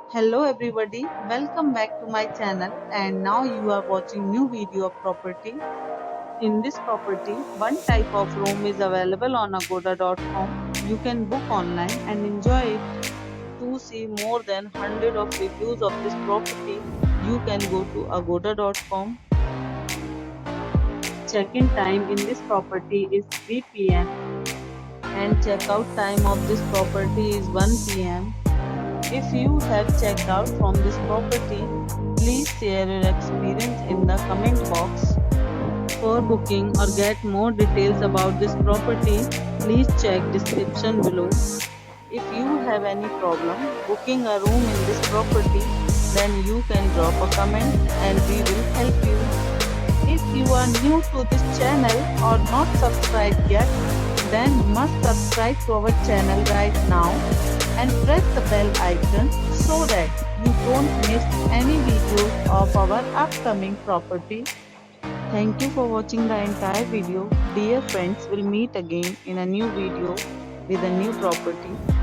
Hello everybody, welcome back to my channel and now you are watching new video of property. In this property, one type of room is available on agoda.com. You can book online and enjoy it. To see more than 100 of reviews of this property, you can go to agoda.com. Check-in time in this property is 3 p.m. and check-out time of this property is 1 p.m. If you have checked out from this property, please share your experience in the comment box. For booking or get more details about this property, please check description below. If you have any problem booking a room in this property, then you can drop a comment and we will help you. If you are new to this channel or not subscribed yet, then must subscribe to our channel right now and press the bell icon so that you don't miss any videos of our upcoming property. Thank you for watching the entire video. Dear friends, we'll meet again in a new video with a new property.